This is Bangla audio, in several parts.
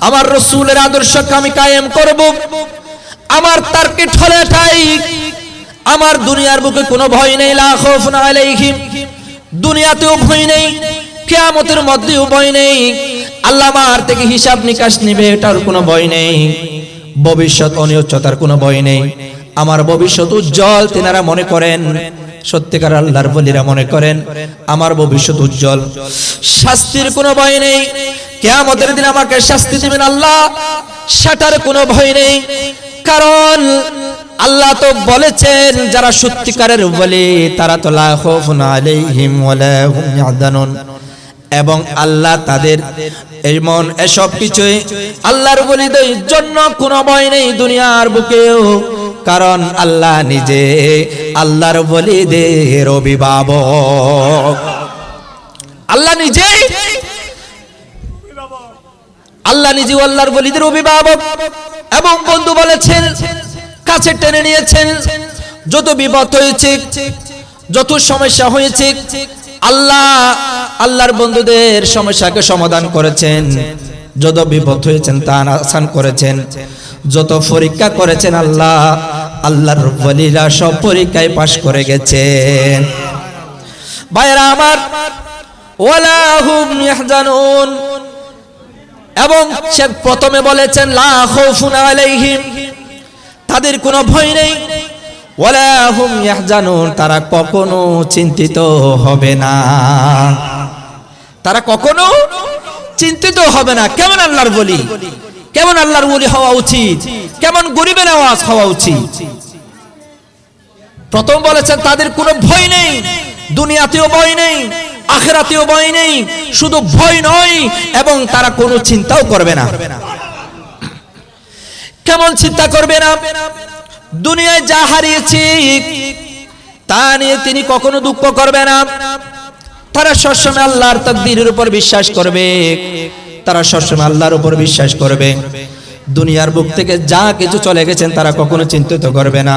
আমার রাসূলের আদর্শকে আমি কায়েম করব। আমার টার্গেট হলো এটাই, আমার দুনিয়ার বুকে কোনো ভয় নেই, লা খাউফুন আলাইহিম, দুনিয়াতেও ভয় নেই, কিয়ামতের মধ্যেও ভয় নেই, আল্লাহ আমার থেকে হিসাব নিকাশ নেবে এটার কোনো ভয় নেই, ভবিষ্যৎ অনিশ্চয়তার কোনো ভয় নেই। আমার ভবিষ্যৎ উজ্জ্বল তেনারা মনে করেন, সত্যিকার আল্লাহর ওলিরা মনে করেন আমার ভবিষ্যৎ উজ্জ্বল, শাস্তির কোনো ভয় নেই, কিয়ামতের দিন আমাকে শাস্তি দিবেন আল্লাহ, সেটার কোনো ভয় নেই। কারণ আল্লাহ তো বলেছেন যারা সত্যিকারের ওলি তারা তো লা খাউফুন আলাইহিম ওয়ালা হুম ইয়াহজানুন, এবং আল্লাহ তাদের এমন এসব কিছুই আল্লাহর ওলিদের জন্য কোনো ভয় নেই দুনিয়ার বুকেও, কারণ আল্লাহ নিজে আল্লাহর ওলিদের অভিভাবক। আল্লাহ নিজে আল্লাহর ওলিদের অভিভাবক এবং বন্ধু বলেছেন, কাছে টেনে নিয়েছেন। যত বিপদ হয়েছে, যত সমস্যা হয়েছে, আল্লাহর বন্ধুদের সমস্যাকে সমাধান করেছেন। যত বিপদ হয়েছেন তা আসান করেছেন, যত পরীক্ষা করেছেন আল্লাহর ওলিরা সব পরীক্ষায় পাশ করে গেছেন। ভাইরা আমার, ওয়ালা হুম ইয়াহজানুন, এবং সে প্রথমে বলেছেন লা খাউফুন আলাইহিম, তাদের কোনো ভয় নেই, ওয়ালা হুম ইয়াহজানুন, তারা কখনো চিন্তিত হবে না, তারা কখনো চিন্তিত হবে না। কেমন আল্লাহর ওলি, কেমন আল্লাহর ওলি হওয়া উচিত, কেমন গরিবের আওয়াজ হওয়া উচিত। প্রথম বলেছেন তাদের কোনো ভয় নেই, দুনিয়াতেও ভয় নেই, আখিরাতেও ভয় নেই, শুধু ভয় নয় এবং তারা কোনো চিন্তাও করবে না। কেমন চিন্তা করবে না? দুনিয়ায় যা হারিয়েছি তা নিয়ে তিনি কখনো দুঃখ করবে না। তারা সবসময় আল্লাহর তাকদীরের উপর বিশ্বাস করবে, তারা সবসময় আল্লাহর উপর বিশ্বাস করবে। দুনিয়ার বুক থেকে যা কিছু চলে গেছেন তারা কখনো চিন্তিত করবে না,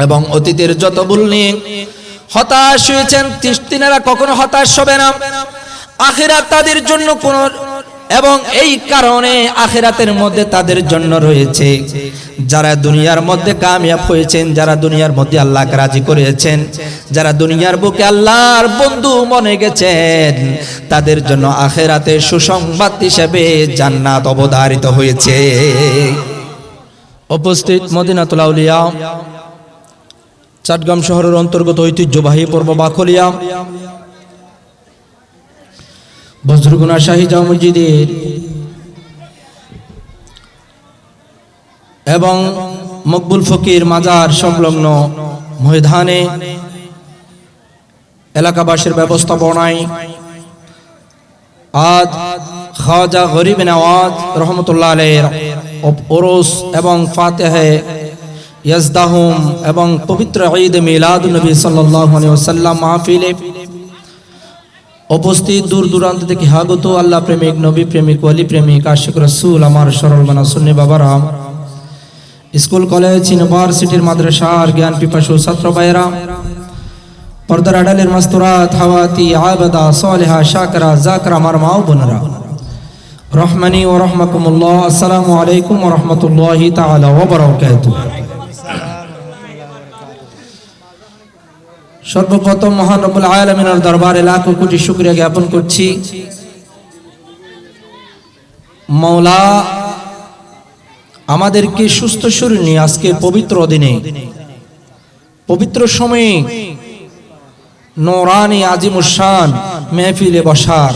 এবং অতীতের যত ভুল নিয়ে হতাশ হয়েছেন তিনারা কখনো হতাশ হবে না। আখিরাত তাদের জন্য কোন, এবং এই কারণে আখিরাতের মধ্যে তাদের জন্য রয়েছে, যারা দুনিয়ার মধ্যে কামিয়াব হয়েছেন, যারা দুনিয়ার মধ্যে আল্লাহকে রাজি করেছেন, যারা দুনিয়ার বুকে আল্লাহর বন্ধু মনে গেছেন, তাদের জন্য আখিরাতে সুসংবাদ হিসেবে জান্নাত অবধারিত হয়েছে। উপস্থিত মদিনাতুল আউলিয়া চট্টগ্রাম শহরের অন্তর্গত ঐতিহ্যবাহী পূর্ব বাকলিয়া বজরুগুনা শাহী জামে মসজিদের এবং মকবুল ফকির মাজার সংলগ্ন ময়দানে এলাকাবাসীর ব্যবস্থাপনায় আজ খাজা গরিব নওয়াজ রহমতুল্লাহ আলাইহির ওরস এবং ফাতিহে ইয়াজদাহুম এবং পবিত্র ঈদ মিলাদ নবী সাল্লাল্লাহু আলাইহি ওয়াসাল্লাম মাহফিলে উপস্থিত দূর দূরান্ত থেকে আগত আল্লাহ প্রেমিক, নবী প্রেমিক, ওলি প্রেমিক, আশিক রাসূল আমার সরল মানা সুন্নি বাবারা, স্কুল কলেজ ইউনিভার্সিটির মাদ্রাসার জ্ঞান পিপাসু ছাত্র ভাইরা, পর্দার আড়ালের মাস্তুরাত হাওয়াতি আবাদা সালেহা শাকরা জাকরা আমার মা ও বোনেরা, রহমানি ও রহমাকুমুল্লাহ, আসসালামু আলাইকুম ওয়া রাহমাতুল্লাহি তাআলা ওয়া বারাকাতুহু। সর্বপ্রথম মহান রব্বুল আলামিনের দরবারে লাখো কোটি শুকরিয়া জ্ঞাপন করছি। মাওলা আমাদেরকে সুস্থ শরীর নিয়ে আজকে পবিত্র দিনে, পবিত্র সময়ে নূরানি আজিমুশ শান মেহফিলে বসার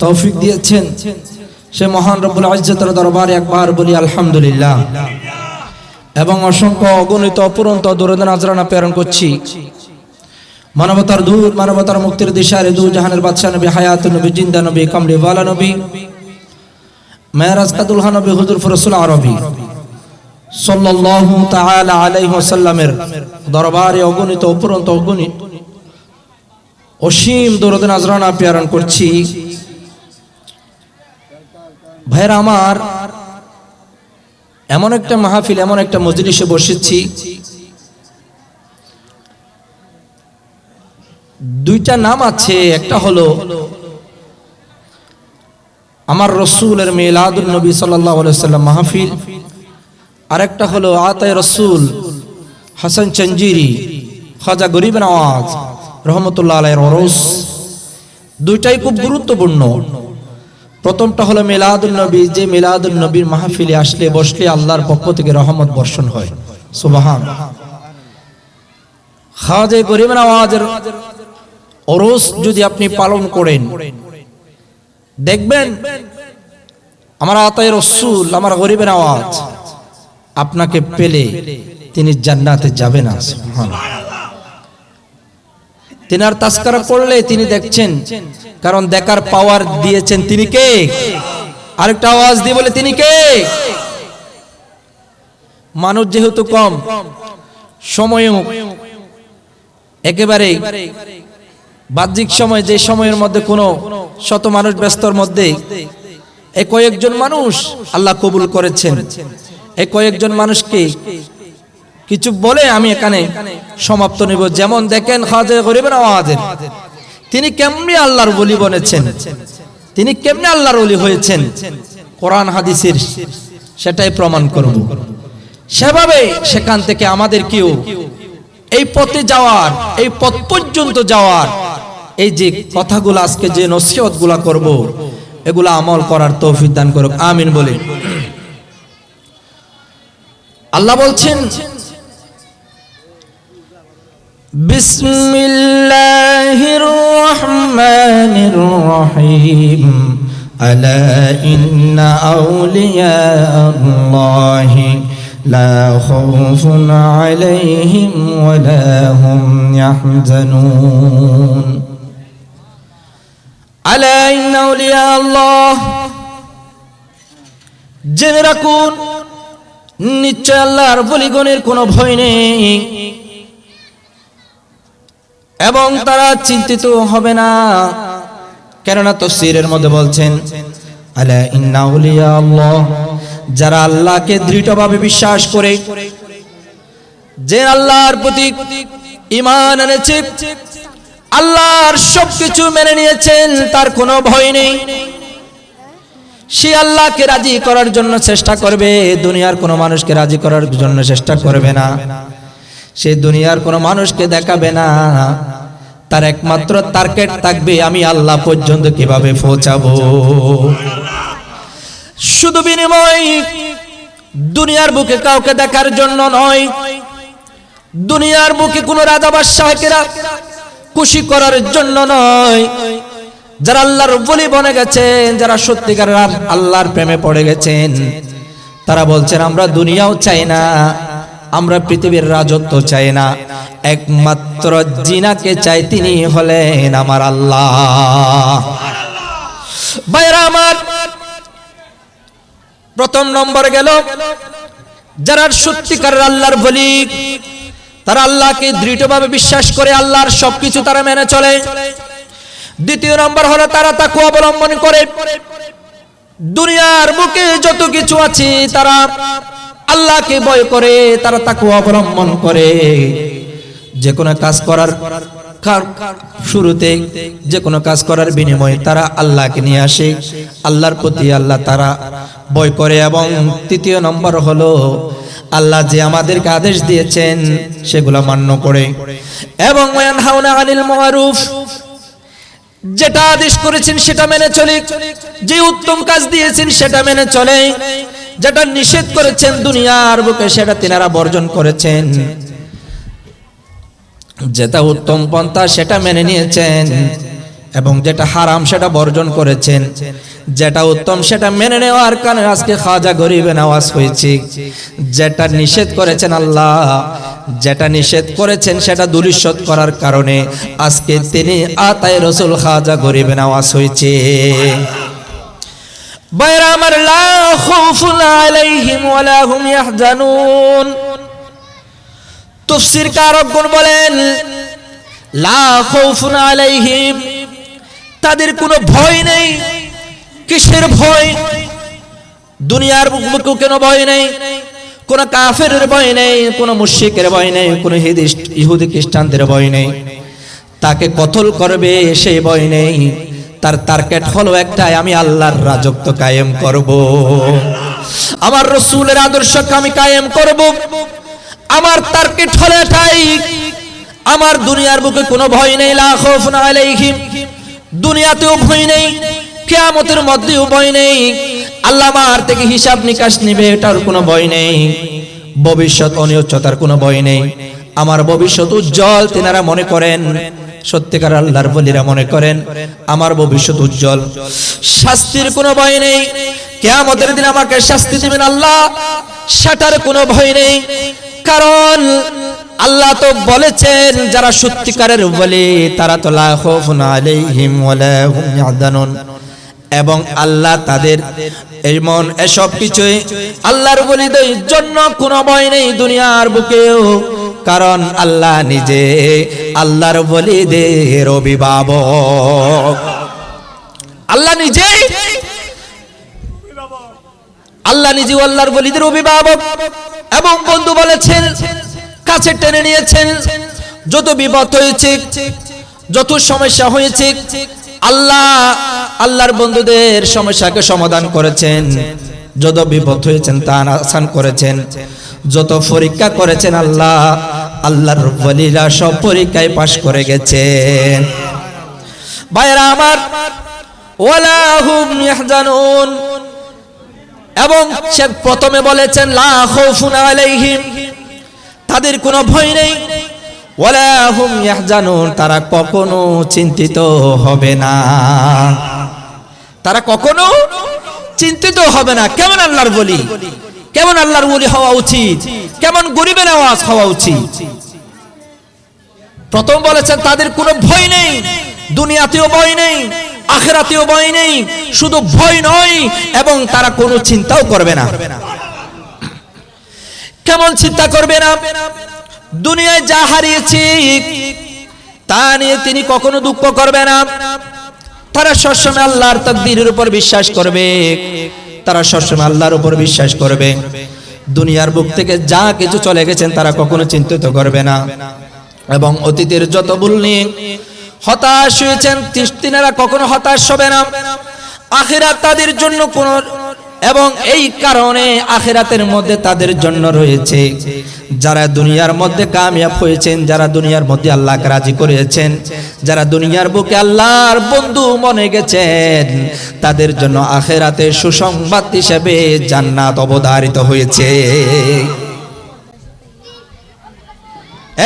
তৌফিক দিয়েছেন। সে মহান রব্বুল ইজ্জতের দরবারে একবার বলি আলহামদুলিল্লাহ, এবং অসংখ্য অগণিত অপুরন্ত দরুদ নাজরানা প্রেরণ করছি মানবতার দূত, মানবতার মুক্তির দিশারে দু জাহানের বাদশা নবী, হায়াত নবী, জিন্দা নবী, কামলি ওয়ালা নবী, মেরাজ কাদুলহা নবী, হুজুর রাসূল আরবি সাল্লাল্লাহু তাআলা আলাইহি ওয়াসাল্লামের দরবারে অগণিত অপুরন্ত অগণিত অসীম দরুদ নাজরানা প্রেরণ করছি। ভাইরা আমার, এমন একটা মাহফিল, এমন একটা মজলিসে বসেছি, দুইটা নাম আছে। একটা হলো আমার রসুলের মিলাদুন নবী সাল্লাল্লাহু আলাইহি ওয়াসাল্লাম মাহফিল, আরেকটা হলো আতায়ে রসুল হাসান চঞ্জিরি খাজা গরিব নওয়াজ রহমতুল্লাহ আলাইহির ওরস। দুইটাই খুব গুরুত্বপূর্ণ। প্রথমটা হলো মিলাদুন নবী, যে মিলাদুন নবীর মাহফিলে আসলে বসলে আল্লাহর পক্ষ থেকে রহমত বর্ষণ হয়। সুবহানাল্লাহ। খাজা গরিব নওয়াজের ওরস যদি আপনি পালন করেন, দেখবেন আমার আতায়ে রসুল, আমার গরিবের আওয়াজ আপনাকে পেলে তিনি জান্নাতে যাবেন না। সুবহানাল্লাহ। তিনার তাজকিরা করলে তিনি দেখছেন, কারণ দেখার পাওয়ার দিয়েছেন তিনি কে? আরেকটা আওয়াজ দিয়ে বলে তিনি কে? মানুষ যেহেতু কম, সময়ও একেবারে বাহ্যিক সময়, যে সময়ের মধ্যে কোনো শত মানুষ ব্যস্তর মধ্যে এই কয়েকজন মানুষ আল্লাহ কবুল করেছেন। এই কয়েকজন মানুষকে কিছু বলে আমি এখানে সমাপ্ত নিব। যেমন দেখেন খাজা গরিবের আওয়াজের, তিনি কেমনে আল্লাহর ওলি বনেছেন, তিনি কেমনে আল্লাহর ওলি হয়েছেন, কোরআন হাদিসের সেটাই প্রমাণ করব। সেভাবে সেখান থেকে আমাদেরকেও এই পথে যাওয়ার, এই পথ পর্যন্ত যাওয়ার, এই যে কথাগুলো আজকে যে নসিহতগুলো করব, এগুলো আমল করার তৌফিক দান করুক, আমিন বলি। আল্লাহ বলছেন বিসমিল্লাহির রহমানির রহিম, আলা ইন্না আউলিয়া আল্লাহি লা খাউফুন আলাইহিম ওয়া লা হুম ইয়াহজানুন। আলা ইন্না আউলিয়া আল্লাহ, জেনে রাখুন নিশ্চয় আল্লাহর বলিগণের কোনো ভয় নেই এবং তারা চিন্তিত হবে না। কেননা তাফসীরের মধ্যে বলছেন আলা ইন্না আউলিয়া আল্লাহ, যারা আল্লাহকে দৃঢ়ভাবে বিশ্বাস করে, যে আল্লাহর প্রতি ঈমান এনেছে, আল্লাহর সবকিছু মেনে নিয়েছেন, তার কোনো ভয় নেই। সে আল্লাহকে রাজি করার জন্য চেষ্টা করবে, দুনিয়ার কোনো মানুষকে রাজি করার জন্য চেষ্টা করবে না। সে দুনিয়ার কোনো মানুষকে দেখাবে না। তার একমাত্র টার্গেট থাকবে আমি আল্লাহ পর্যন্ত কিভাবে পৌঁছাবো। শুধু বিনিময় দুনিয়ার বুকে কাউকে দেখার জন্য নয়, দুনিয়ার বুকে কোনো রাজা বাদশাহকে খুশি করার জন্য নয়। যারা আল্লাহর ওলি বনে গেছেন, যারা সত্যিকারের আল্লাহর প্রেমে পড়ে গেছেন, তারা বলছেন আমরা দুনিয়াও চাই না, আমরা পৃথিবীর রাজত্ব চাই না, একমাত্র জিনাকে চাই, তিনি হলেন আমার আল্লাহ। ভাইরা আমার, প্রথম নম্বর গেল যারা সত্যিকারের আল্লাহর ওলি, তারা আল্লাহকে দৃঢ়ভাবে বিশ্বাস করে, আল্লাহর সবকিছু তারা মেনে চলে। দ্বিতীয় নম্বর হলো তারা তাকওয়া অবলম্বন করে, দুনিয়ার বুকে যত কিছু আছে তারা আল্লাহকে ভয় করে, তারা তাকওয়া অবলম্বন করে। যে কোনো কাজ করার শুরুতে, যে কোনো কাজ করার বিনিময়ে তারা আল্লাহকে নিয়ে আসে, আল্লাহর প্রতি আল্লাহ তারা ভয় করে। এবং তৃতীয় নম্বর হলো আল্লাহ যে আমাদেরকে আদেশ দিয়েছেন সেগুলো মান্য করে। এবং ওয়ানহাউনা আনিল মারুফ, যেটা আদেশ করেছেন সেটা মেনে চলে, যে উত্তম কাজ দিয়েছেন সেটা মেনে চলে, যেটা নিষেধ করেছেন দুনিয়ার বুকে সেটা তিনারা বর্জন করেছেন। যেটা উত্তম পন্থা সেটা মেনে নিয়েছেন এবং যেটা হারাম সেটা বর্জন করেছেন। যেটা উত্তম সেটা মেনে নেওয়ার কারণে আজকে খাজা গরিবে নওয়াজ হয়েছে। যেটা নিষেধ করেছেন আল্লাহ, যেটা নিষেধ করেছেন সেটা দুলিশত করার কারণে আজকে তিনি আতায়ে রসুল খাজা গরিবে নওয়াজ হয়েছে। বাইরা আমার, লা খাউফুন আলাইহিম ওয়া লা হুম ইয়াহজানুন। তাফসীর কারকগণ বলেন লা খাউফুন আলাইহিম, তাদের কোনো ভয় নেই। কিসের ভয়? দুনিয়ার বুকে কেন ভয় নেই? কোন কাফেরের ভয় নেই, কোন মুশরিকের ভয় নেই, কোন ইহুদি খ্রিস্টানদের ভয় নেই। তাকে কতল করবে সেই ভয় নেই, তার টার্গেট হলো একটাই, আমি আল্লাহর রাজত্ব কায়েম করব, আমার রাসূলের আদর্শকে আমি কায়েম করব। আমার টার্গেট হলো এটাই। আমার দুনিয়ার বুকে কোনো ভয় নেই, লা খাউফুন আলাইহিম, দুনিয়াতেও ভয় নেই, কিয়ামতের মধ্যেও ভয় নেই, আল্লাহ আমার থেকে হিসাব নিকাশ নেবে এটার কোনো ভয় নেই, ভবিষ্যৎ অনিশ্চয়তার কোনো ভয় নেই। আমার ভবিষ্যৎ উজ্জ্বল তিনারা মনে করেন, সত্যিকার আল্লাহর ওলিরা মনে করেন আমার ভবিষ্যৎ উজ্জ্বল, শাস্তির কোনো ভয় নেই, কিয়ামতের দিন আমাকে শাস্তি দিবেন আল্লাহ, সেটার কোনো ভয় নেই। কারণ আল্লাহ তো বলেছেন যারা সত্যিকারের ওলি তারা তো লা খাউফুন আলাইহিম ওয়ালা হুম ইয়াহজানুন, এবং আল্লাহ তাদের এমন এসব কিছুই আল্লাহর ওলিদের জন্য কোনো ভয় নেই দুনিয়ার বুকেও, কারণ আল্লাহ নিজে আল্লাহর ওলিদের অভিভাবক, আল্লাহ নিজে আল্লাহর ওলিদের অভিভাবক। এবং বন্ধু বলেছেন, কাছে টেনে নিয়েছেন, যত বিপদ হয়েছে, যত সমস্যা হয়েছে, আল্লাহর বন্ধুদের সমস্যাকে সমাধান করেছেন, যত বিপদ হয়েছেন তা আসান করেছেন, যত পরীক্ষা করেছেন আল্লাহর ওলিরা সব পরীক্ষায় পাশ করে গেছেন। ভাইরা আমার, ওয়ালা হুম ইয়াহজানুন, এবং সে প্রথমে বলেছেন লা খাউফুন আলাইহিম, তাদের কোনো ভয় নেই, ওয়ালা হুম ইয়াহজানুন, তারা কখনো চিন্তিত হবে না, তারা কখনো চিন্তিত হবে না। কেমন আল্লাহর ওলি, কেমন আল্লাহর ওলি হওয়া উচিত, কেমন গরিবের আওয়াজ হওয়া উচিত। প্রথম বলেছেন তাদের কোনো ভয় নেই, দুনিয়াতেও ভয় নেই, আখিরাতেও ভয় নেই, শুধু ভয় নয় এবং তারা কোনো চিন্তাও করবে না। কেমন চিন্তা করবে না? দুনিয়ায় যা হারিয়েছি তা নিয়ে তিনি কখনো দুঃখ করবে না, তারা সবসময় আল্লাহর তাকদীরের উপর বিশ্বাস করবে, তারা সবসময় আল্লাহর উপর বিশ্বাস করবে। দুনিয়ার বুক থেকে যা কিছু চলে গেছেন তারা কখনো চিন্তিত করবে না, এবং অতীতের যত ভুল নিয়ে হতাশ হয়েছেন তিনারা কখনো হতাশ হবে না। আখিরাত তাদের জন্য কোন, এবং এই কারণে আখিরাতের মধ্যে তাদের জন্য রয়েছে, যারা দুনিয়ার মধ্যে কামিয়াব হয়েছেন, যারা দুনিয়ার মধ্যে আল্লাহকে রাজি করেছেন, যারা দুনিয়ার বুকে আল্লাহর বন্ধু মনে গেছেন, তাদের জন্য আখিরাতে সুসংবাদ হিসেবে জান্নাত অবধারিত হয়েছে।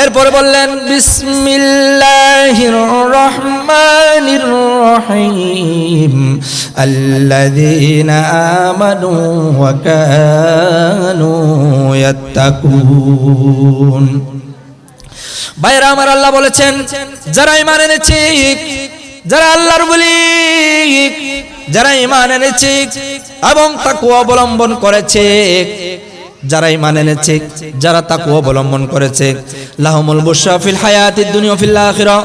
এরপরে বললেন বিসমিল্লাহির রহমানির রহিম, আল্লাযীনা আমানু ওয়া কানু ইয়াত্তাকুন। ভাইরা আমার, আল্লাহ বলেছেন যারা ঈমান এনেছে, যারা আল্লাহর ওলি, যারা ঈমান এনেছে এবং তাকওয়া অবলম্বন করেছে, যারা ঈমান এনেছে, যারা তাকওয়া অবলম্বন করেছে, লাহুমুল বুশরা ফিল হায়াতিদ দুনিয়া ওয়া ফিল আখিরাহ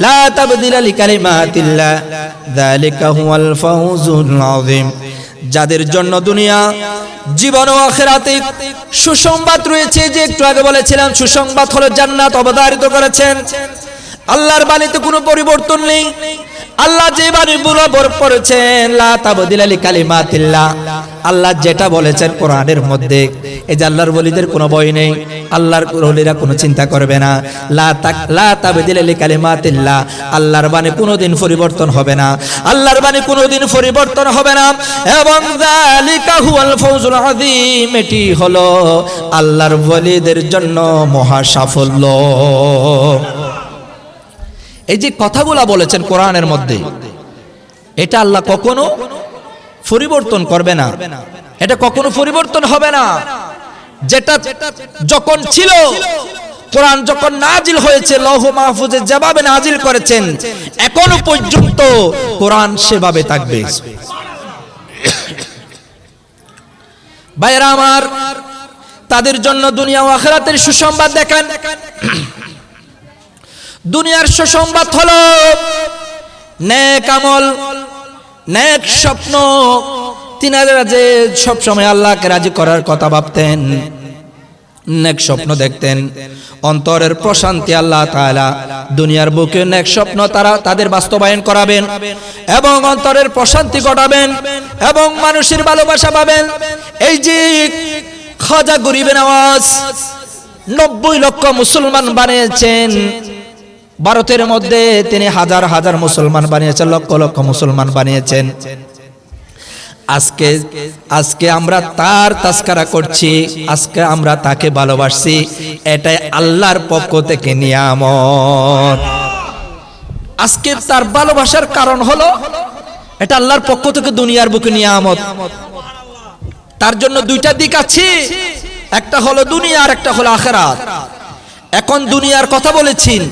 লা তাবদীলা লিকালিমাতিল্লাহ যালিকা হুয়াল ফাওজুল আযীম। যাদের জন্য দুনিয়া, জীবন ও আখিরাতে সুসংবাদ রয়েছে, যে একটু আগে বলেছিলাম সুসংবাদ হলো জান্নাত অবধারিত করেছেন। আল্লাহর বাণীতে কোনো পরিবর্তন নেই, আল্লাহ যে বাণী বরাবর করেছেন, লা তাবদীলা লিকালিমাতিল্লাহ, আল্লাহ যেটা বলেছেন কোরআনের মধ্যে, এই যে আল্লাহর ওলিদের কোনো ভয় নেই, আল্লাহর ওলিরা কোনো চিন্তা করবে না, লা তাবদীলা লিকালিমাতিল্লাহ, আল্লাহর বাণী কোনোদিন পরিবর্তন হবে না, আল্লাহর বাণী কোনোদিন পরিবর্তন হবে না। এবং যালিকা হুয়াল ফাওজুল আযীম, এটি হলো আল্লাহর ওলিদের জন্য মহা সাফল্য। এই যে কথাগুলা বলেছেন কোরআনের মধ্যে, এটা আল্লাহ কখনো পরিবর্তন করবে না, এটা কখনো পরিবর্তন হবে না। যেটা যখন ছিল, কোরআন যখন নাজিল হয়েছে, লৌহ মাহফুজে যেভাবে নাজিল করেছেন, এখনো পর্যন্ত কোরআন সেভাবে থাকবে। ভাইরা আমার, তাদের জন্য দুনিয়া ও আখিরাতের সুসংবাদ দেখেন। দুনিয়ার সুসংবাদ হলো নেক আমল, নেক স্বপ্ন। তিনারা যে সব সময় আল্লাহকে রাজি করার কথা ভাবতেন, নেক স্বপ্ন দেখতেন, অন্তরের প্রশান্তি আল্লাহ তাআলা দুনিয়ার বুকে নেক স্বপ্ন তারা তাদের বাস্তবায়ন করাবেন এবং অন্তরের প্রশান্তি ঘটাবেন এবং মানুষের ভালোবাসা পাবেন। এই যে খাজা গরিবে নওয়াজ 90 লক্ষ মুসলমান বানিয়েছেন, ভারতের মধ্যে তিনি হাজার হাজার মুসলমান বানিয়েছেন, লক্ষ লক্ষ মুসলমান বানিয়েছেন। আজকে আমরা তার তাস্কারা করছি, আজকে আমরা তাকে ভালোবাসছি, এটাই আল্লাহর পক্ষ থেকে নিয়ামত। আজকে তার ভালোবাসার কারণ হলো এটা আল্লাহর পক্ষ থেকে দুনিয়ার বুকে নিয়ামত। তার জন্য দুইটা দিক আছে, একটা হলো দুনিয়া আর একটা হলো আখিরাত। এখন দুনিয়ার কথা বলেছেন,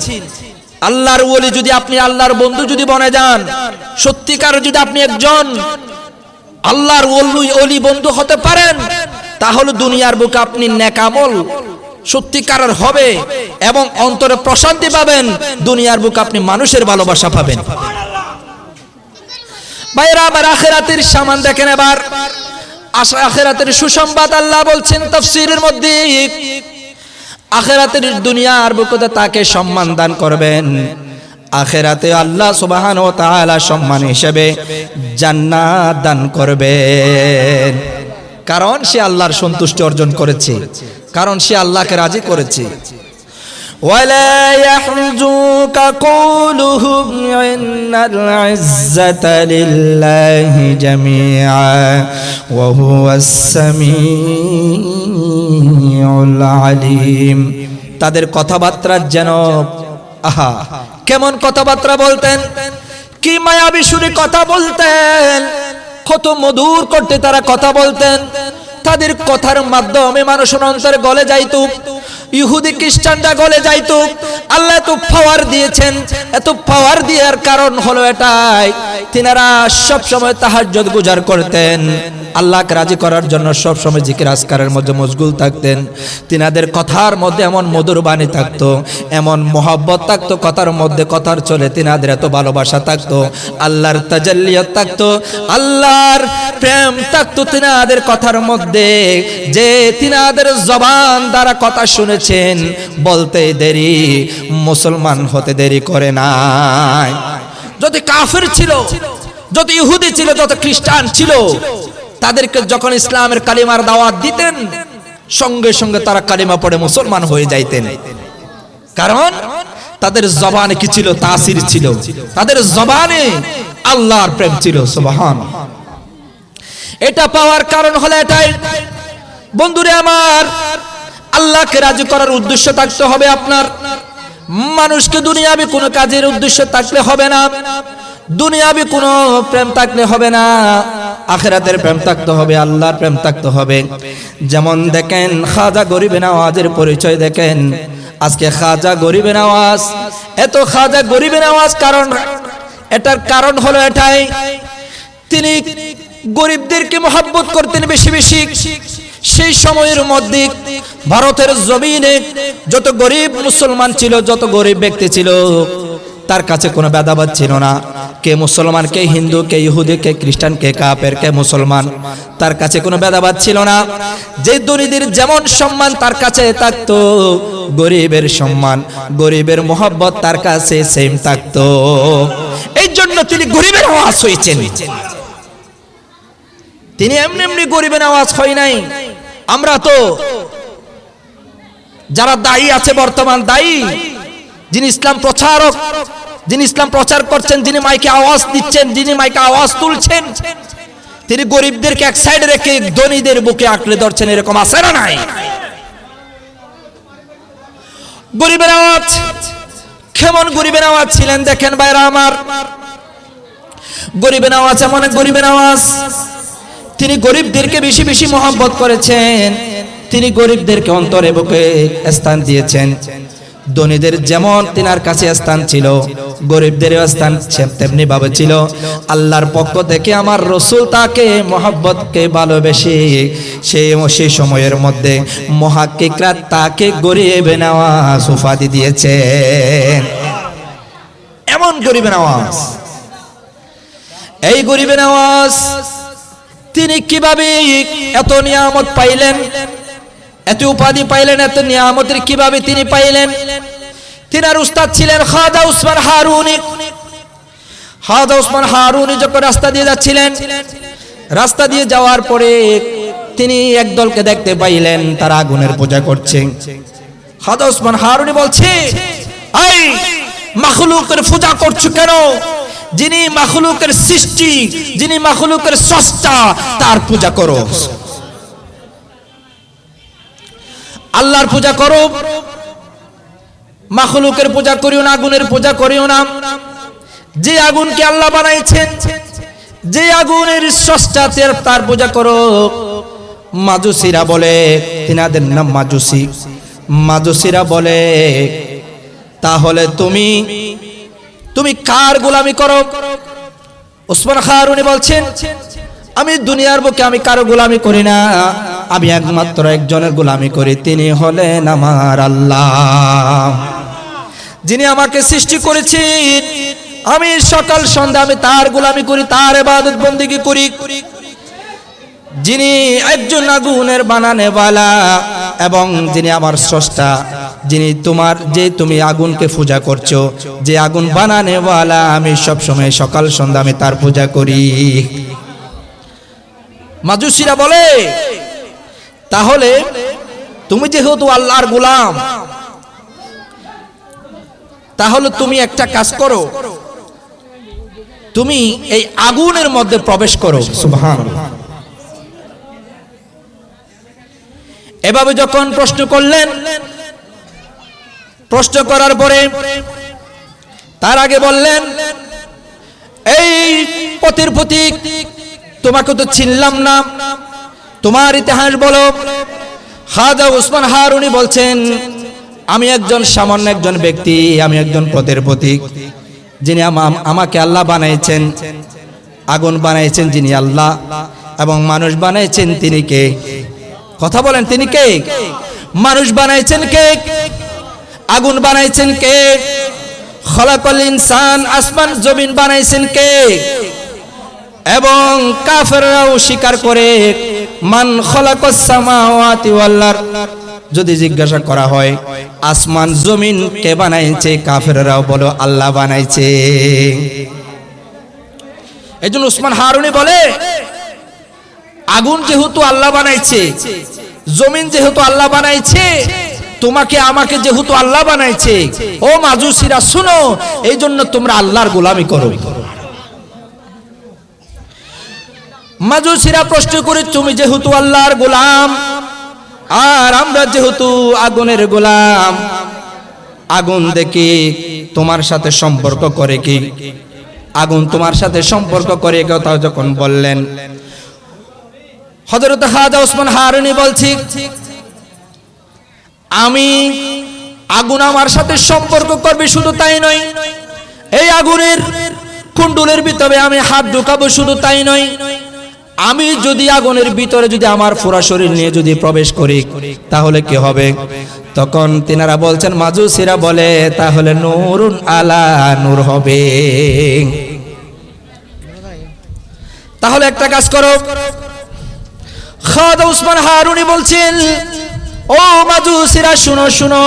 আল্লাহর ওলি যদি আপনি আল্লাহর বন্ধু যদি বনে যান, সত্যিকার যদি আপনি একজন আল্লাহর ওলি বন্ধু হতে পারেন, তাহলে দুনিয়ার বুকে আপনি নেক আমল সত্যিকারের হবে এবং অন্তরে প্রশান্তি পাবেন, দুনিয়ার বুকে আপনি মানুষের ভালোবাসা পাবেন। ভাইরা আমার, আখিরাতের সামান দেখেন এবার, আখিরাতের সুসংবাদ আল্লাহ বলছেন তাফসীরের মধ্যে, আখিরাতের দুনিয়ার বুকে তাকে সম্মান দান করবেন, আখিরাতে আল্লাহ সুবহানাহু ওয়া তাআলা সম্মান হিসেবে জান্নাত দান করবেন। কারণ সে আল্লাহর সন্তুষ্টি অর্জন করেছে, কারণ সে আল্লাহকে রাজি করেছে। ওয়ালা ইয়াহজুকা কওলুহুম ইন্নাল ইজ্জাতা লিল্লাহি জামিআ ওয়া হুয়াস সামিউল আলিম। তাদের কথাবার্তা যেন আহা কেমন কথাবার্তা বলতেন, কি মায়াবী সুরে কথা বলতেন, কত মধুর করতে তারা কথা বলতেন। তাদের কথার মাধ্যমে মানুষের অন্তরে গলে যাইত, ইহুদি খ্রিস্টানরা গলে যাইত। আল্লাহ এত পাওয়ার দিয়েছেন, এত পাওয়ার দেওয়ার কারণ হলো এটাই, তিনারা সব সময় তাহাজ্জুদ গুজার করতেন, আল্লাহকে রাজি করার জন্য সব সময় জিকির আজকারের মধ্যে মশগুল থাকতেন। তিনাদের কথার মধ্যে এমন মধুর বাণী থাকতো, এমন মোহাব্বত থাকতো কথার মধ্যে, কথার চলে তিনাদের এত ভালোবাসা থাকতো, আল্লাহর তাজাল্লিয়াত থাকতো, আল্লাহর প্রেম থাকতো তিনাদের কথার মধ্যে, যে তিনাদের জবান দ্বারা কথা শুনেছেন, বলতে দেরি মুসলমান হতে দেরি করে নাই। যত কাফির ছিল, যত ইহুদি ছিল, যত খ্রিস্টান ছিল, তাদেরকে যখন ইসলামের কালিমার দাওয়াত দিতেন, সঙ্গে সঙ্গে তারা কালিমা পড়ে মুসলমান হয়ে যাইতেন। কারণ তাদের জবানে কি ছিল? তাসির ছিল, তাদের জবানে আল্লাহর প্রেম ছিল। সুবহানাল্লাহ। এটা পাওয়ার কারণ হলো এটাই, বন্ধুরে আমার, আল্লাহকে রাজি করার উদ্দেশ্য থাকতে হবে আপনার। মানুষকে দুনিয়াবি কোনো কাজের উদ্দেশ্য থাকলে হবে না, দুনিয়াবি কোনো প্রেম থাকলে হবে না, আখিরাতের প্রেম থাকতে হবে, আল্লাহর প্রেম থাকতে হবে। যেমন দেখেন খাজা গরিবে নওয়াজের পরিচয় দেখেন। আজকে খাজা গরিবে নওয়াজ, এত খাজা গরিবে নওয়াজ, কারণ এটার কারণ হলো এটাই, তিনি গরিবদেরকে মহব্বত করতেন বেশি বেশি। সেই সময়ের মধ্যে ভারতের জমিনে যত গরিব মুসলমান ছিল, যত গরিব ব্যক্তি ছিল, তার কাছে কোনো ভেদাভেদ ছিল না। কে মুসলমান, কে হিন্দু, কে ইহুদি, কে খ্রিস্টান, কে কাফের, কে মুসলমান, তার কাছে কোনো ভেদাভেদ ছিল না। যে ধনীদের যেমন সম্মান তার কাছে থাকতো, গরিবের সম্মান, গরিবের মোহব্বত তার কাছে সেম থাকতো। এই জন্য তিনি গরিবের আওয়াজ হয়েছেন। তিনি এমনি এমনি গরিবের আওয়াজ হয় নাই। আমরা তো যারা দায়ী আছে, বর্তমান দায়ী, যিনি ইসলাম প্রচারক, যিনি ইসলাম প্রচার করছেন, যিনি মাইকে আওয়াজ দিচ্ছেন, যিনি মাইকে আওয়াজ তুলছেন, তিনি গরিবদেরকে এক সাইডে রেখে ধনীদের বুকে আঁকড়ে ধরছেন। এরকম আছে না নাই? গরিবের আওয়াজ কেমন গরিবের আওয়াজ ছিলেন দেখেন ভাইরা আমার। গরিবের আওয়াজ এমন এক গরিবের আওয়াজ, তিনি গরিবদেরকে বেশি বেশি মহব্বত করেছেন, তিনি গরিবদেরকে অন্তরে বুকে স্থান দিয়েছেন। ধনীদের যেমন তিনার কাছে স্থান ছিল, গরিবদের স্থান তেমনি ভাবে ছিল। আল্লাহর পক্ষ থেকে আমার রাসূল তাকে মহব্বতকে ভালোবেসে সেই সময়ের মধ্যে মুহাক্কিকরা তাকে গরিবে নওয়াজ উপাধি দিয়েছেন। এমন গরিবে নওয়াজ, এই গরিবে নওয়াজ তিনি কিভাবে এত নিয়ামত পাইলেন? এত উপাধি পাইলেন, এত নিয়ামতের কিভাবে তিনি পাইলেন? তিনার উস্তাদ ছিলেন খাজা উসমান হারুনি। খাজা উসমান হারুনি যখন রাস্তা দিয়ে যাচ্ছিলেন, রাস্তা দিয়ে যাওয়ার পরে তিনি একদলকে দেখতে পাইলেন তারা আগুনের পূজা করছে। খাজা উসমান হারুনি বলছে, এই মাখলুকের পূজা করছো কেন? যিনি মাখলুকের সৃষ্টি, যিনি মাখলুকের স্রষ্টা, তার পূজা করো। আল্লাহর পূজা করো, মাখলুকের পূজা করিও না, আগুনের পূজা করিও না। যে আগুনকে আল্লাহ বানাইছেন, যে আগুনের স্রষ্টা, তার পূজা করো। মাজুসিরা বলে, তিনাদের নাম মাজুসি, মাজুসিরা বলে তাহলে তুমি কার গোলামি করো? উসমান হারুনি বলছেন, আমি দুনিয়ার বুকে আমি কারো গোলামি করি না, আমি একমাত্র একজনের গোলামি করি, তিনি হলেন আমার আল্লাহ, যিনি আমাকে সৃষ্টি করেছেন। আমি সকাল সন্ধ্যা আমি তার গোলামি করি, তার ইবাদত বন্দেগী করি। যিনি একজন আগুনের বানানেওয়ালা এবং যিনি আমার স্রষ্টা, যিনি তুমি আগুনকে পূজা করছো, যে আগুন বানানেওয়ালা, আমি সব সময় সকাল সন্ধ্যা আমি তার পূজা করি। মাজুসিরা বলে, তাহলে তুমি যেহেতু আল্লাহর গোলাম, তাহলে তুমি একটা কাজ করো, তুমি এই আগুনের মধ্যে প্রবেশ করো। সুবহানাল্লাহ। এভাবে যখন প্রশ্ন করলেন, প্রশ্ন করার পরে তার আগে বললেন, এই পথের প্রতীক, তোমাকে তো চিনলাম না, তোমার ইতিহাস বলো। খাজা উসমান হারুনি বলছেন, আমি একজন সামান্য একজন ব্যক্তি, আমি একজন পথের প্রতীক, যিনি আমাকে আল্লাহ বানাইছেন, আগুন বানাইছেন যিনি আল্লাহ, এবং মানুষ বানাইছেন তিনি কে? কথা বলেন, তিনি কে? মানুষ বানাইছেন কে? আগুন বানাইছেন কে? খলাকাল ইনসান, আসমান জমিন বানাইছেন কে? এবং কাফেররাও স্বীকার করে, মান খলাকাস সামাওয়াতি ওয়াল আরদ, যদি জিজ্ঞাসা করা হয় আসমান জমিন কে বানাইছে, কাফেররাও বলো আল্লাহ বানাইছে। এইজন্য উসমান হারুনি বলে, আগুন যেহেতু আল্লাহ বানাইছে, জমিন যেহেতু আল্লাহ বানাইছে, তোমাকে আমাকে যেহেতু আল্লাহ বানাইছে, ও মাজুসিরা শুনো, এই জন্য তোমরা আল্লাহর গোলামি করো। মাজুসিরা প্রশ্ন করে, তুমি যেহেতু আল্লাহর গোলাম আর আমরা যেহেতু আগুনের গোলাম, আগুন দেখি তোমার সাথে সম্পর্ক করে কি? আগুন তোমার সাথে সম্পর্ক করে কথা যখন বললেন, হযরত খাজা উসমান হারুনি বলছি, আমি আগুন আমার সাথে সম্পর্ক করবে, শুধু তাই নয়, এই আগুনের কুণ্ডুলের ভিতরে আমি হাত ঢুকাবো, শুধু তাই নয়, আমি যদি আগুনের ভিতরে যদি আমার পুরো শরীর নিয়ে যদি প্রবেশ করি তাহলে কি হবে? তখন তিনারা বলছেন, মাজুসিরা বলে, তাহলে নূরুন আলা নূর হবে। তাহলে একটা কাজ করো। খাজা উসমান হারুনি বলছেন, ও মাজুসিরা শুনো শুনো,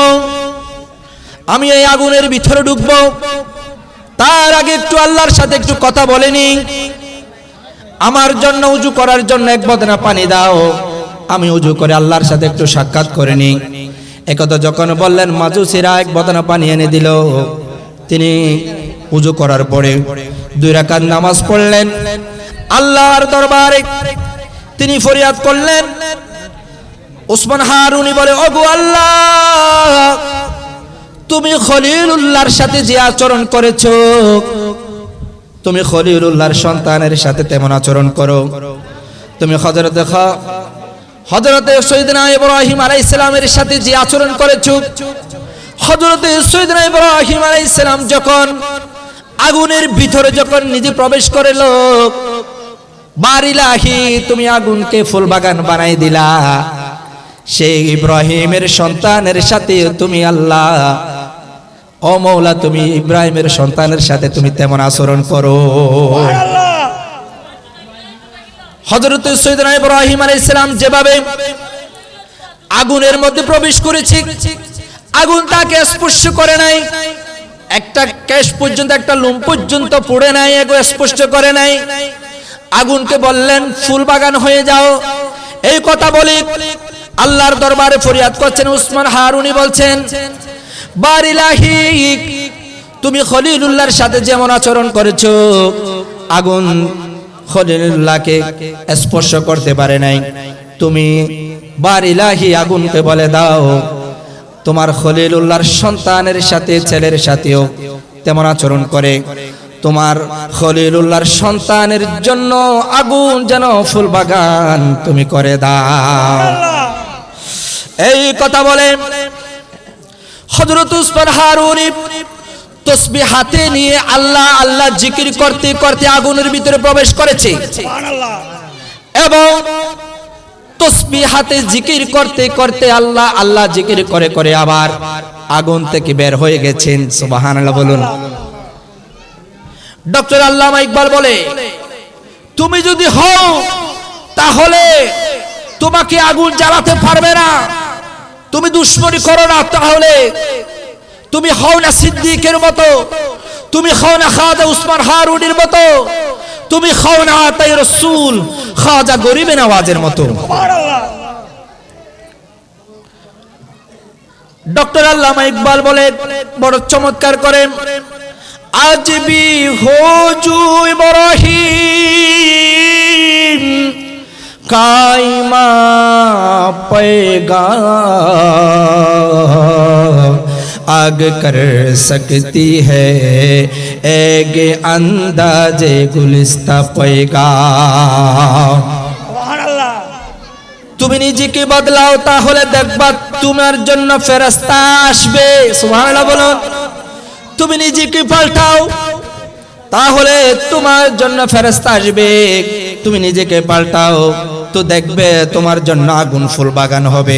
আমি এই আগুনের ভিতরে ঢুকবো, তার আগে একটু আল্লাহর সাথে একটু কথা বলে নি। আমার জন্য উজু করার জন্য এক বদনা পানি দাও, আমি উজু করে আল্লাহর সাথে একটু সাক্ষাৎ করে নি। একথা যখন বললেন, মাজুসিরা এক বদনা পানি এনে দিল। তিনি উজু করার পরে 2 রাকাত নামাজ পড়লেন, আল্লাহর দরবারে তিনি ফরিয়াদ করলেন। উসমান হারুনি বলে, ওগো আল্লাহ, তুমি খলিলুল্লাহর সাথে যে আচরণ করেছো, তুমি খলিলুল্লাহর সন্তানের সাথে তেমন আচরণ করো। তুমি হযরতে সাইয়েদনা ইব্রাহিম আলাইহিস সালামের সাথে যে আচরণ করেছো, হযরতে সাইয়েদনা ইব্রাহিম আলাইহিস সালাম যখন আগুনের ভিতরে যখন নিজে প্রবেশ করলো, বারিলাহি, তুমি আগুনকে ফুল বাগান বানাই দিলা, সেই ইব্রাহিমের সন্তানের সাথে তুমি আল্লাহ, ও মওলা, তুমি ইব্রাহিমের সন্তানের সাথে তুমি তেমন আচরণ করো। হযরত সাইয়েদনা ইব্রাহিম আলাইহিস সালাম যেভাবে আগুনের মধ্যে প্রবেশ করেছে, আগুন তাকে স্পর্শ করে নাই, একটা কেশ পর্যন্ত, একটা লোম পর্যন্ত পড়ে নাই, এগো স্পর্শ করে নাই। আগুনকে বললেন ফুল বাগান হয়ে যাও। এই কথা বলে আল্লাহর দরবারে ফরিয়াদ করছেন উসমান হারুনি, বলছেন বারিলাহি, তুমি খলিলুল্লাহর সাথে যেমন আচরণ করেছো, আগুন খলিলুল্লাহকে স্পর্শ করতে পারে নাই। তুমি বারিলাহি আগুনকে বলে দাও তোমার খলিলুল্লাহর সন্তানের সাথে, ছেলের সাথেও তেমন আচরণ করে, তোমার খলিলুল্লাহর সন্তানের জন্য আগুন যেন ফুল বাগান তুমি করে দাও। এই কথা বলে হযরত উসমান হারুনি তসবিহ হাতে নিয়ে আল্লাহ আল্লাহ জিকির করতে করতে আগুনের ভিতরে প্রবেশ করেছে, এবং তসবিহ হাতে জিকির করতে করতে আল্লাহ আল্লাহ জিকির করে করে আবার আগুন থেকে বের হয়ে গেছেন। সুবহানাল্লাহ বলুন। ডক্টর আল্লামা ইকবাল বলে, তুমি যদি হও তাহলে তোমাকে আগুন জ্বালাতে পারবে না, তুমি দুশমনি করো না, তাহলে তুমি হও না সিদ্দিকের মতো, তুমি হও না খাজা উসমান হারুনির মতো, তুমি হও না তাই রাসূল খাজা গরিবে নওয়াজের মতো। ডক্টর আল্লামা ইকবাল বলে, বড় চমৎকার করেন, আজ বি হো জু ইব্রাহিম কাইমা পেগা आग कर सकती है एक अंदाजे गुलिस्ता पैगा। তুমি নিজেকে বদলাও, তাহলে দেখবা তোমার জন্য ফেরেশতা আসবে। সুবহানাল্লাহ বলো। তুমি নিজেকে পাল্টাও, তাহলে তোমার জন্য ফেরেশতা আসবে। তুমি নিজেকে পাল্টাও তো দেখবে তোমার জন্য আগুন ফুল বাগান হবে।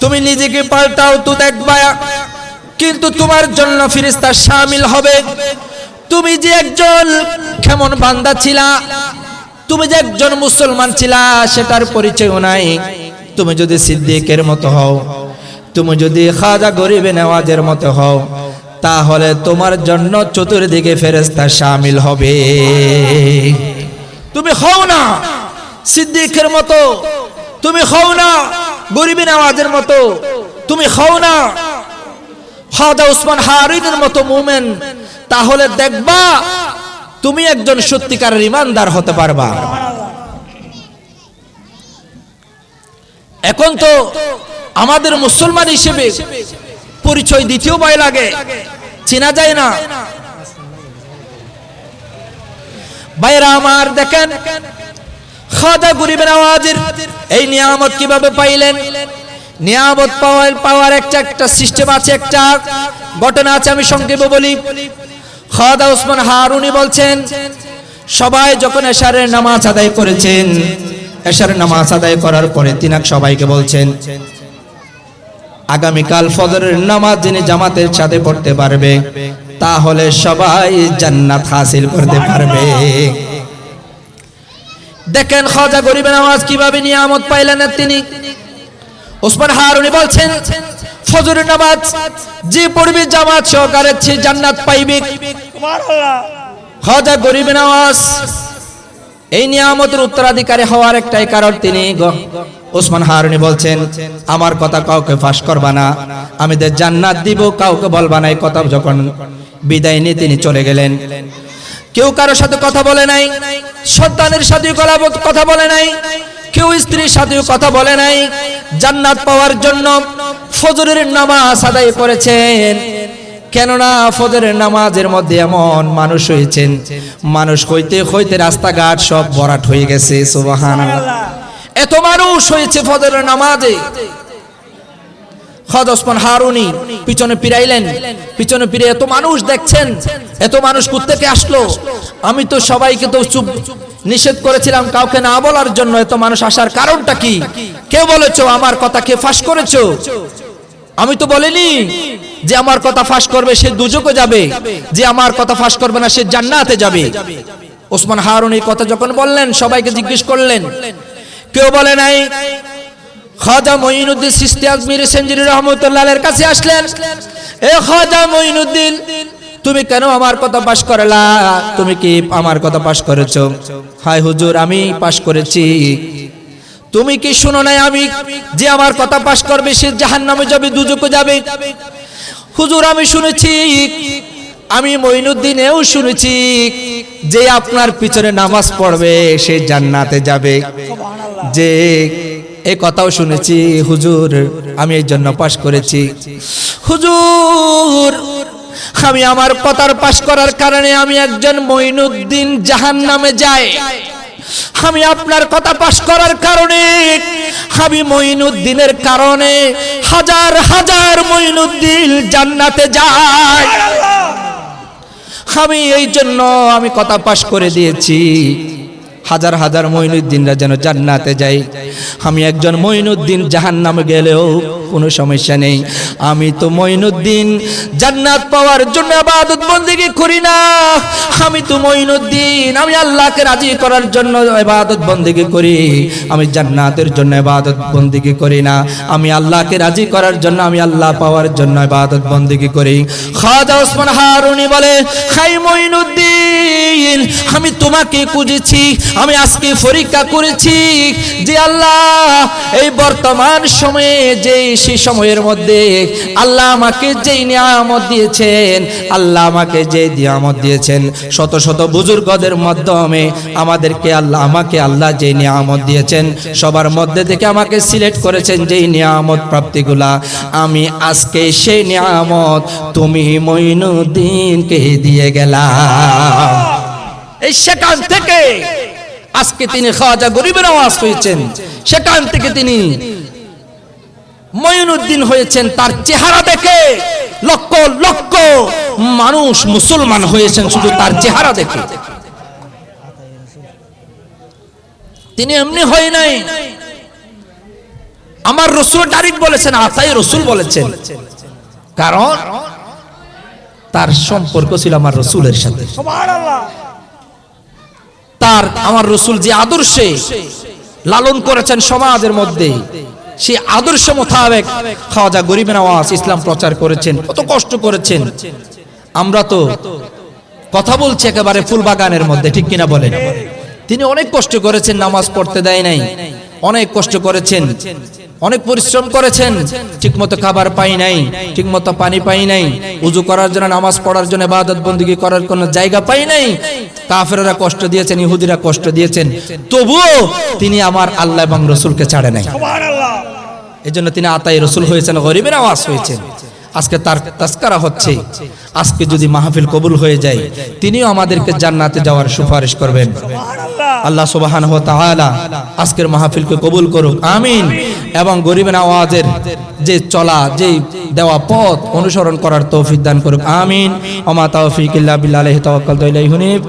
তুমি নিজেকে পাল্টাও তো দেখবা কিন্তু তোমার জন্য ফেরেশতা শামিল হবে। তুমি যে একজন কেমন বান্দা ছিলা, তুমি যে একজন মুসলমান ছিলা সেটার পরিচয়ও নাই। তুমি যদি সিদ্দিকের মতো হও, তুমি যদি খাজা গরিবে নওয়াজের মতো হও, তাহলে তোমার জন্য চতুর্দিকে ফেরেশতা শামিল হবে। তুমি হও না সিদ্দিকের মতো, তুমি হও না গরিবে নওয়াজের মতো, তুমি হও না খাজা উসমান হারুনির মতো মুমিন, তাহলে দেখবা তুমি একজন সত্যিকারের ইমানদার হতে পারবা। এখন তো আমাদের মুসলমান হিসেবে পরিচয় দিতেও ভয় লাগে, চেনা যায় না। ভাইরা আমার, দেখেন খাজা গরিবে নওয়াজের এই নিয়ামত কিভাবে পাইলেন। নিয়ামত পাওয়ার একটা সিস্টেম আছে, একটা ঘটনা আছে, আমি সংক্ষেপে বলি। খাজা উসমান হারুনি বলছেন, সবাই যখন এশারের নামাজ আদায় করেছেন, এশারের নামাজ আদায় করার পরে তিনি সবাইকে বলছেন, আগামীকাল ফজরের নামাজ যিনি জামাতের সাথে পড়তে পারবে তাহলে সবাই জান্নাত হাসিল করতে পারবে। দেখেন খাজা গরিবে নওয়াজ কিভাবে নিয়ামত পাইলেন তিনি। উসমান হারুনি বলছেন, ফজরের নামাজ যে পড়বে জামাত সহকারে সে জান্নাত পাইবে। সুবহানাল্লাহ। খাজা গরিবে নওয়াজ এই নিয়ামতের উত্তরাধিকারী হওয়ার একটাই কারণ, তিনি উসমান হারুনি বলছেন, আমার কথা কাউকে ফাঁস করবা না, আমি যে জান্নাত দিব কাউকে বলবা না। এই কথা যখন বিদায় নিয়ে তিনি চলে গেলেন, কেউ কারোর সাথে কথা বলে নাই, সন্তানের সাথে কথা বলে নাই, কেউ স্ত্রীর সাথেও কথা বলে নাই। জান্নাত পাওয়ার জন্য ফজরের নামাজ আদায় করেছেন। কেননা ফজরের নামাজের মধ্যে এমন মানুষ হয়েছেন, মানুষ হইতে হইতে রাস্তাঘাট সব ভরাট হয়ে গেছে। সুবহানাল্লাহ। এত মানুষ হয়েছে ফজরের নামাজে। খাজা উসমান হারুনি পিছনে ফিরাইলেন, পিছনে ফিরে এত মানুষ দেখছেন, এত মানুষ কোত্থেকে আসলো। আমি তো সবাইকে তো চুপ নিষেধ করেছিলাম কাউকে না বলার জন্য, এত মানুষ আসার কারণটা কি? কে বলেছো আমার কথা কে ফাঁস করেছো? আমি তো বলিনি যে আমার কথা ফাঁস করবে সে দুজকে যাবে, যে আমার কথা ফাঁস করবে না সে জান্নাতে যাবে। উসমান হারুনি কথা যখন বললেন সবাইকে জিজ্ঞেস করলেন, কেউ বলে নাই। খাজা মঈনুদ্দিন চিশতি আজমিরি সেঞ্জুরি রহমাতুল্লাহ আলাইহির কাছে আসলেন। এ খাজা মঈনুদ্দিন, তুমি কেন আমার কথা পাশ করলা? তুমি কি আমার কথা পাশ করেছো? হায় হুজুর, আমি পাশ করেছি। তুমি কি শুনো নাই আমি যে আমার কথা পাশ করবে সে জাহান্নামে যাবে, দুজকে যাবে? হুজুর, আমি শুনেছি, আমি মঈনুদ্দিনেও শুনেছি যে আপনার পিছনে নামাজ পড়বে সে জান্নাতে যাবে। যে এই কথাও শুনেছি হুজুর, আমি এই জন্য পাশ করেছি। হুজুর, আমি আমার কথার পাশ করার কারণে আমি একজন মঈনুদ্দিন জাহান্নামে যাই। আমি আপনার কথা পাশ করার কারণে, আমি মঈনুদ্দিনের কারণে হাজার হাজার মঈনুদ্দিন জান্নাতে যায়। আমি এই জন্য আমি কথা পাশ করে দিয়েছি, হাজার হাজার মঈনুদ্দিনরা যেন জান্নাতে যায়। আমি একজন মঈনুদ্দিন জাহান্নামে গেলেও কোনো সমস্যা নেই। আমি তো মঈনুদ্দিন জান্নাত পাওয়ার জন্য ইবাদত বন্দেগী করি না। আমি তো মঈনুদ্দিন, আমি আল্লাহকে রাজি করার জন্য ইবাদত বন্দেগী করি। আমি জান্নাতের জন্য ইবাদত বন্দেগী করি না। আমি আল্লাহকে রাজি করার জন্য, আমি আল্লাহ পাওয়ার জন্য ইবাদত বন্দেগী করি। খাজা ওসমান হারুনি বলে, হাই মঈনুদ্দিন, আমি তোমাকে খুঁজেছি, আমি আজকে পরীক্ষা করেছি যে আল্লাহ এই বর্তমান সময়ে যে সেই সময়ের মধ্যে আল্লাহ আমাকে যেই নিয়ামত দিয়েছেন, আল্লাহ আমাকে যে নিয়ামত দিয়েছেন, শত শত বুজুর্গদের মাধ্যমে আমাকে আল্লাহ যে নিয়ামত দিয়েছেন সবার মধ্যে থেকে আমাকে সিলেক্ট করেছেন যেই নিয়ামত প্রাপ্তিগুলা, আমি আজকে সেই নিয়ামত তুমি মঈনুদ্দিনকে দিয়ে গেলাম। এই সেখান থেকে আজকে তিনি খাজা গরিব নওয়াজ হয়েছেন, সেখান থেকে তিনি মঈনুদ্দিন হয়েছেন। তার চেহারা দেখে লক্ষ লক্ষ মানুষ মুসলমান হয়েছেন শুধু তার চেহারা দেখে। তিনি এমনি হয় নাই। আমার রাসূল ডাইরেক্ট বলেছেন, আতাই রাসূল বলেছেন, কারণ তার সম্পর্ক ছিল আমার রাসূলের সাথে। সুবহানাল্লাহ। তার আমার রাসূল যে আদর্শে লালন করেছেন সমাজের মধ্যে, সেই আদর্শ মোতাবেক খাজা গরিব নওয়াজ ইসলাম প্রচার করেছেন। কত কষ্ট করেছেন। আমরা তো কথা বলছি একেবারে ফুলবাগানের মধ্যে, ঠিক কিনা বলেন? তিনি অনেক কষ্ট করেছেন, নামাজ পড়তে দেয় নাই, অনেক কষ্ট করেছেন, অনেক পরিশ্রম করেছেন। ঠিকমতো খাবার পাই নাই, ঠিকমতো পানি পাই নাই, ওযু করার জন্য, নামাজ পড়ার জন্য, ইবাদত বন্দেগী করার কোনো জায়গা পাই নাই। কাফেররা কষ্ট দিয়েছেন, ইহুদিরা কষ্ট দিয়েছেন, তবুও তিনি আমার আল্লাহ এবং রাসূলকে ছাড়ে নাই। সুবহানাল্লাহ। এজন্য তিনি আতাই রাসূল হয়েছেন, গরিবের আওয়াজ হয়েছেন। আজকে তার তাজকিরা হচ্ছে। আজকে যদি মাহফিল কবুল হয়ে যায়, তিনিও আমাদেরকে জান্নাতে যাওয়ার সুপারিশ করবেন। আল্লাহ সুবহানাহু ওয়া তাআলা আজকের মাহফিলকে কবুল করুক, আমিন। এবং গরিবের আওয়াজের যে চলা, যে দেওয়া পথ অনুসরণ করার তৌফিক দান করুক, আমিন। ওয়া মা তাওফীক ইল্লা বিল্লাহি, তাওয়াক্কালতু ইলাইহি হুনিব।